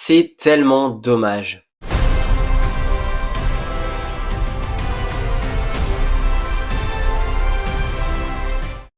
C'est tellement dommage.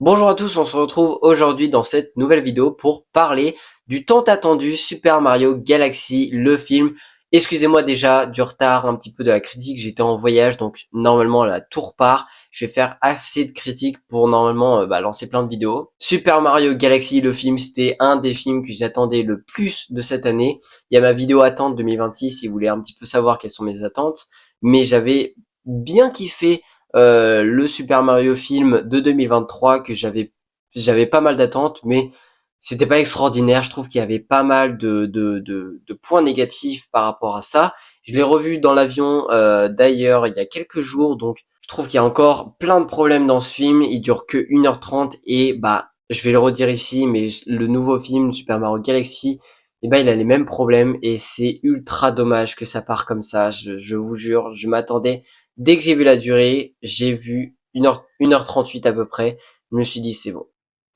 Bonjour à tous, on se retrouve aujourd'hui dans cette nouvelle vidéo pour parler du tant attendu Super Mario Galaxy, le film. Excusez-moi déjà du retard, un petit peu de la critique, j'étais en voyage donc normalement la tour part. Je vais faire assez de critiques pour normalement lancer plein de vidéos. Super Mario Galaxy, le film, c'était un des films que j'attendais le plus de cette année. Il y a ma vidéo attente 2026 si vous voulez un petit peu savoir quelles sont mes attentes. Mais j'avais bien kiffé le Super Mario film de 2023 que j'avais pas mal d'attentes, mais c'était pas extraordinaire. Je trouve qu'il y avait pas mal de points négatifs par rapport à ça. Je l'ai revu dans l'avion d'ailleurs il y a quelques jours, donc je trouve qu'il y a encore plein de problèmes dans ce film. Il dure que 1h30 et je vais le redire ici, mais le nouveau film Super Mario Galaxy, il a les mêmes problèmes et c'est ultra dommage que ça part comme ça. Je vous jure, je m'attendais. Dès que j'ai vu la durée, j'ai vu 1h38 à peu près. Je me suis dit, c'est bon.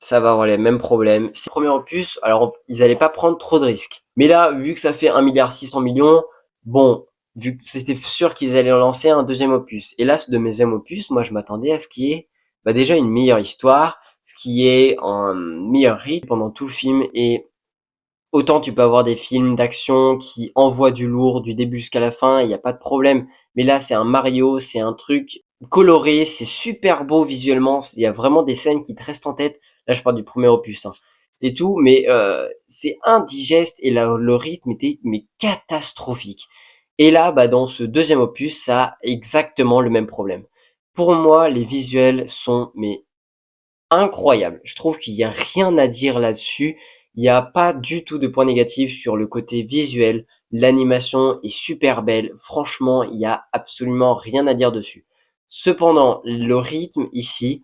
Ça va avoir les mêmes problèmes. C'est le premier opus, alors ils allaient pas prendre trop de risques. Mais là, vu que ça fait 1,6 milliard, bon, vu que c'était sûr qu'ils allaient lancer un deuxième opus. Et là, ce deuxième opus, moi je m'attendais à ce qui est déjà une meilleure histoire, ce qui est un meilleur rythme pendant tout le film. Et autant tu peux avoir des films d'action qui envoient du lourd du début jusqu'à la fin, il n'y a pas de problème. Mais là, c'est un Mario, c'est un truc coloré, c'est super beau visuellement. Il y a vraiment des scènes qui te restent en tête. Là, je parle du premier opus, hein, et tout, mais c'est indigeste et là, le rythme était mais catastrophique. Et là, dans ce deuxième opus, ça a exactement le même problème. Pour moi, les visuels sont mais incroyables. Je trouve qu'il y a rien à dire là-dessus. Il n'y a pas du tout de points négatifs sur le côté visuel. L'animation est super belle. Franchement, il y a absolument rien à dire dessus. Cependant, le rythme ici,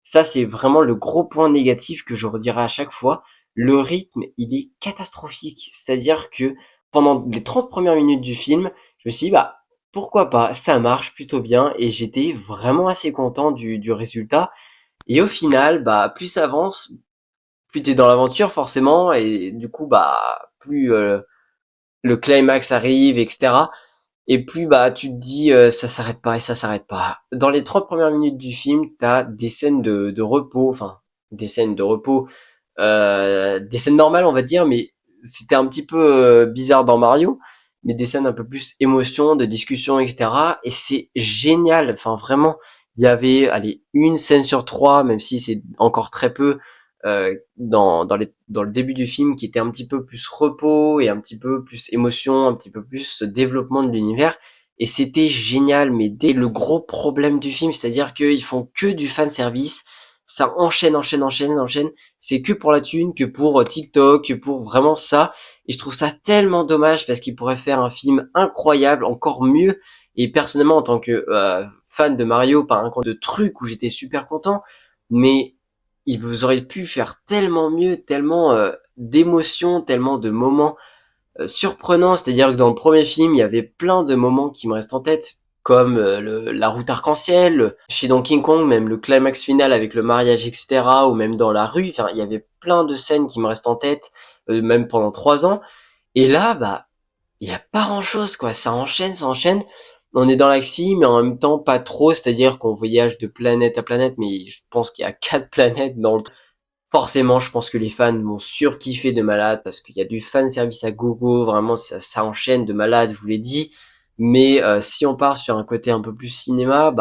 ça c'est vraiment le gros point négatif que je redirai à chaque fois. Le rythme, il est catastrophique. C'est-à-dire que pendant les 30 premières minutes du film, je me suis dit, pourquoi pas, ça marche plutôt bien et j'étais vraiment assez content du résultat. Et au final, plus ça avance, plus t'es dans l'aventure forcément, et du coup plus le climax arrive, etc. Et plus tu te dis ça s'arrête pas et ça s'arrête pas. Dans les 30 premières minutes du film, t'as des scènes de repos, enfin des scènes de repos, des scènes normales on va dire, mais c'était un petit peu bizarre dans Mario, mais des scènes un peu plus émotion, de discussion, etc. Et c'est génial, enfin vraiment, il y avait, allez, une scène sur trois, même si c'est encore très peu, dans le début du film qui était un petit peu plus repos et un petit peu plus émotion, un petit peu plus développement de l'univers. Et c'était génial, mais dès le gros problème du film, c'est-à-dire qu'ils font que du fan service, ça enchaîne, enchaîne, enchaîne, enchaîne. C'est que pour la thune, que pour TikTok, que pour vraiment ça. Et je trouve ça tellement dommage parce qu'ils pourraient faire un film incroyable, encore mieux. Et personnellement, en tant que fan de Mario, par un compte de trucs où j'étais super content, mais ils auraient pu faire tellement mieux, tellement d'émotions, tellement de moments surprenants. C'est-à-dire que dans le premier film, il y avait plein de moments qui me restent en tête, comme la route arc-en-ciel, chez Donkey Kong, même le climax final avec le mariage, etc., ou même dans la rue. Enfin, il y avait plein de scènes qui me restent en tête, même pendant 3 ans. Et là, il y a pas grand-chose, quoi. Ça enchaîne, ça enchaîne. On est dans l'axi, mais en même temps pas trop, c'est-à-dire qu'on voyage de planète à planète, mais je pense qu'il y a 4 planètes dans le truc. Forcément, je pense que les fans vont surkiffer de malade, parce qu'il y a du fan service à gogo, vraiment ça enchaîne de malade, je vous l'ai dit. Mais si on part sur un côté un peu plus cinéma,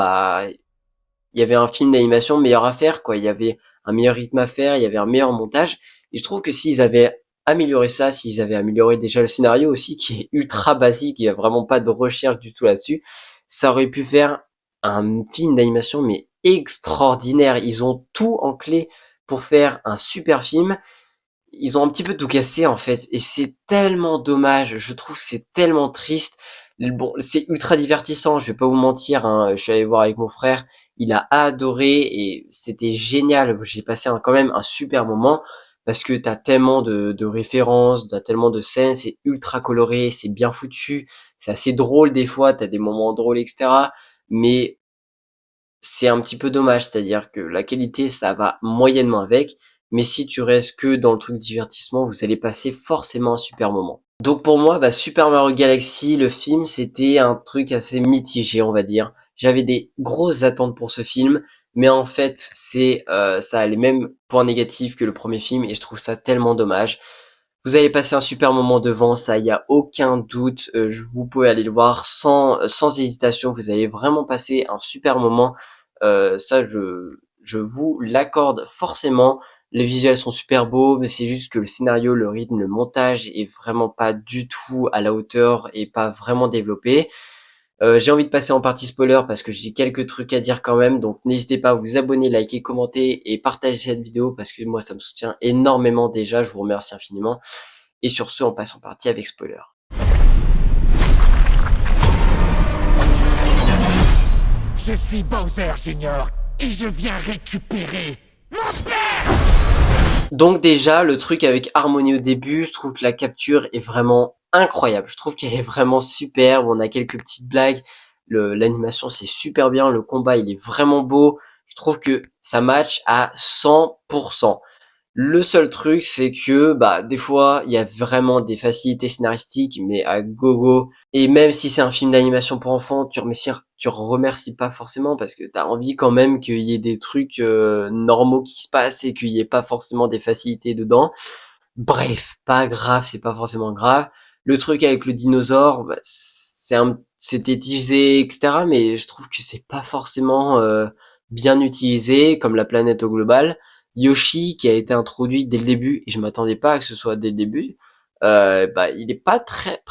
il y avait un film d'animation meilleur à faire, quoi. Il y avait un meilleur rythme à faire, il y avait un meilleur montage. Et je trouve que s'ils avaient amélioré ça, s'ils avaient amélioré déjà le scénario aussi, qui est ultra basique, il y a vraiment pas de recherche du tout là-dessus, ça aurait pu faire un film d'animation, mais extraordinaire. Ils ont tout en clé pour faire un super film. Ils ont un petit peu tout cassé en fait, et c'est tellement dommage. Je trouve que c'est tellement triste. Bon, c'est ultra divertissant, je vais pas vous mentir, hein. Je suis allé voir avec mon frère, il a adoré et c'était génial. J'ai passé quand même un super moment parce que t'as tellement de références, t'as tellement de scènes, c'est ultra coloré, c'est bien foutu, c'est assez drôle des fois, t'as des moments drôles, etc. Mais c'est un petit peu dommage, c'est-à-dire que la qualité, ça va moyennement avec, mais si tu restes que dans le truc divertissement, vous allez passer forcément un super moment. Donc pour moi, bah, Super Mario Galaxy, le film, c'était un truc assez mitigé, on va dire. J'avais des grosses attentes pour ce film, mais en fait, ça a les mêmes points négatifs que le premier film, et je trouve ça tellement dommage. Vous allez passer un super moment devant, ça, il y a aucun doute. Vous pouvez aller le voir sans hésitation. Vous allez vraiment passer un super moment. Ça, je vous l'accorde forcément. Les visuels sont super beaux, mais c'est juste que le scénario, le rythme, le montage est vraiment pas du tout à la hauteur et pas vraiment développé. J'ai envie de passer en partie spoiler parce que j'ai quelques trucs à dire quand même, donc n'hésitez pas à vous abonner, liker, commenter et partager cette vidéo parce que moi ça me soutient énormément déjà, je vous remercie infiniment. Et sur ce, on passe en partie avec spoiler. Je suis Bowser Junior et je viens récupérer mon père. Donc déjà, le truc avec Harmony au début, je trouve que la capture est vraiment incroyable. Je trouve qu'elle est vraiment superbe. On a quelques petites blagues. L'animation, c'est super bien. Le combat, il est vraiment beau. Je trouve que ça match à 100%. Le seul truc, c'est que bah des fois, il y a vraiment des facilités scénaristiques, mais à gogo. Et même si c'est un film d'animation pour enfants, tu remercies pas forcément parce que t'as envie quand même qu'il y ait des trucs normaux qui se passent et qu'il y ait pas forcément des facilités dedans. Bref, pas grave, c'est pas forcément grave. Le truc avec le dinosaure, bah, c'était utilisé, etc. Mais je trouve que c'est pas forcément bien utilisé, comme la planète au global. Yoshi, qui a été introduit dès le début, et je m'attendais pas à que ce soit dès le début, bah, il est pas très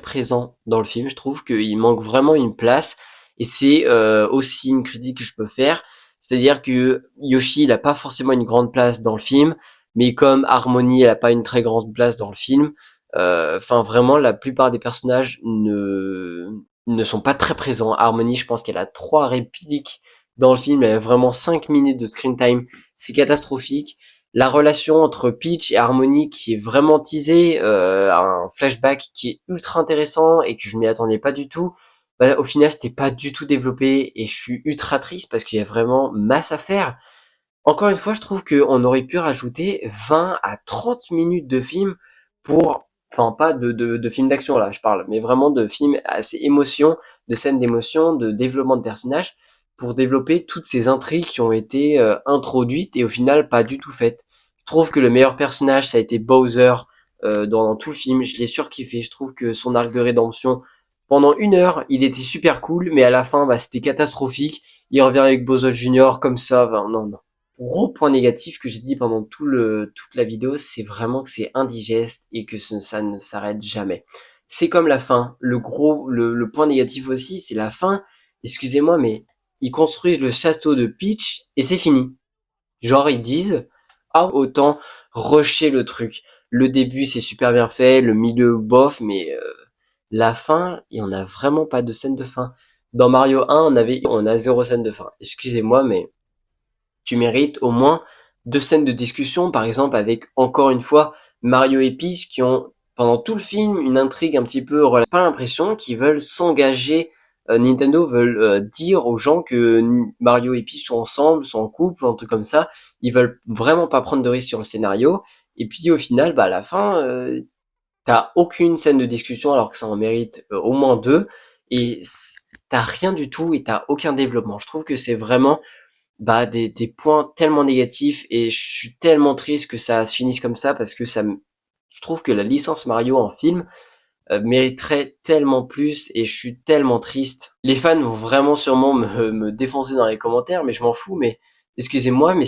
présent dans le film. Je trouve qu'il manque vraiment une place, et c'est aussi une critique que je peux faire. C'est-à-dire que Yoshi, il a pas forcément une grande place dans le film, mais comme Harmony, elle a pas une très grande place dans le film, enfin vraiment, la plupart des personnages ne sont pas très présents. Harmony, je pense qu'elle a 3 répliques dans le film, elle a vraiment 5 minutes de screen time, c'est catastrophique. La relation entre Peach et Harmony qui est vraiment teasée, un flashback qui est ultra intéressant et que je m'y attendais pas du tout. Bah, au final, c'était pas du tout développé et je suis ultra triste parce qu'il y a vraiment masse à faire. Encore une fois, je trouve qu'on aurait pu rajouter 20 à 30 minutes de film pour, enfin pas de film d'action là, je parle, mais vraiment de films assez émotion, de scènes d'émotion, de développement de personnages, pour développer toutes ces intrigues qui ont été introduites et au final pas du tout faites. Je trouve que le meilleur personnage, ça a été Bowser dans tout le film, je l'ai surkiffé, je trouve que son arc de rédemption, pendant 1 heure, il était super cool, mais à la fin, bah, c'était catastrophique. Il revient avec Bowser Junior comme ça, bah, non, non, gros point négatif que j'ai dit pendant toute la vidéo, c'est vraiment que c'est indigeste et que ça ne s'arrête jamais. C'est comme la fin. Le point négatif aussi, c'est la fin. Excusez-moi, mais ils construisent le château de Peach et c'est fini. Genre, ils disent, ah, autant rusher le truc. Le début, c'est super bien fait, le milieu, bof, mais la fin, il y en a vraiment pas de scène de fin. Dans Mario 1, on a 0 scène de fin. Excusez-moi, mais tu mérites au moins 2 scènes de discussion, par exemple avec, encore une fois, Mario et Peach qui ont, pendant tout le film, une intrigue un petit peu pas l'impression qu'ils veulent s'engager, Nintendo veulent dire aux gens que Mario et Peach sont ensemble, sont en couple, ou un truc comme ça. Ils veulent vraiment pas prendre de risques sur le scénario. Et puis au final, bah à la fin, t'as aucune scène de discussion alors que ça en mérite au moins 2. Et t'as rien du tout et t'as aucun développement. Je trouve que c'est vraiment bah des points tellement négatifs et je suis tellement triste que ça se finisse comme ça parce que je trouve que la licence Mario en film mériterait tellement plus et je suis tellement triste. Les fans vont vraiment sûrement me défoncer dans les commentaires, mais je m'en fous. Mais excusez-moi, mais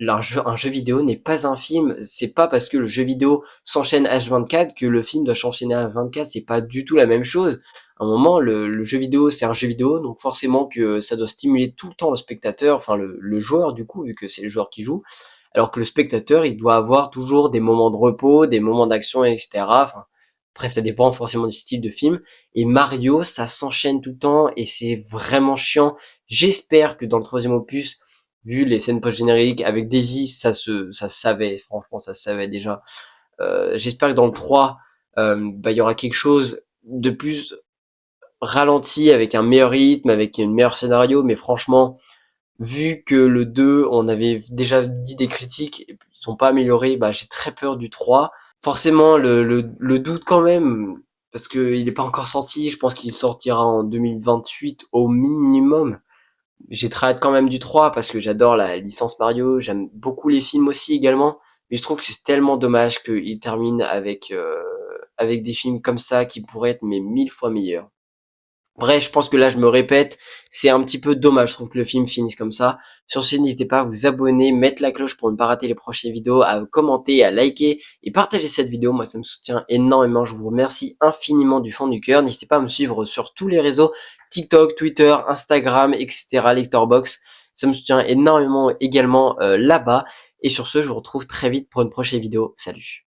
un jeu vidéo n'est pas un film. C'est pas parce que le jeu vidéo s'enchaîne H24 que le film doit s'enchaîner à 24. C'est pas du tout la même chose. À un moment, le jeu vidéo, c'est un jeu vidéo, donc forcément que ça doit stimuler tout le temps le spectateur, enfin le joueur du coup, vu que c'est le joueur qui joue, alors que le spectateur, il doit avoir toujours des moments de repos, des moments d'action, etc. Enfin, après, ça dépend forcément du style de film. Et Mario, ça s'enchaîne tout le temps et c'est vraiment chiant. J'espère que dans le troisième opus, vu les scènes post-génériques avec Daisy, ça se savait, franchement, ça se savait déjà. J'espère que dans le 3, bah, il y aura quelque chose de plus ralenti, avec un meilleur rythme, avec un meilleur scénario, mais franchement, vu que le 2, on avait déjà dit des critiques, et ils sont pas améliorés, bah, j'ai très peur du 3. forcément le doute quand même, parce qu'il est pas encore sorti. Je pense qu'il sortira en 2028 au minimum. J'ai très hâte quand même du 3 parce que j'adore la licence Mario, j'aime beaucoup les films aussi également, mais je trouve que c'est tellement dommage qu'il termine avec des films comme ça qui pourraient être mais 1000 fois meilleurs. Bref, je pense que là je me répète, c'est un petit peu dommage, je trouve que le film finisse comme ça. Sur ce, n'hésitez pas à vous abonner, mettre la cloche pour ne pas rater les prochaines vidéos, à commenter, à liker et partager cette vidéo, moi ça me soutient énormément, je vous remercie infiniment du fond du cœur. N'hésitez pas à me suivre sur tous les réseaux, TikTok, Twitter, Instagram, etc., Lectorbox, ça me soutient énormément également là-bas. Et sur ce, je vous retrouve très vite pour une prochaine vidéo, salut.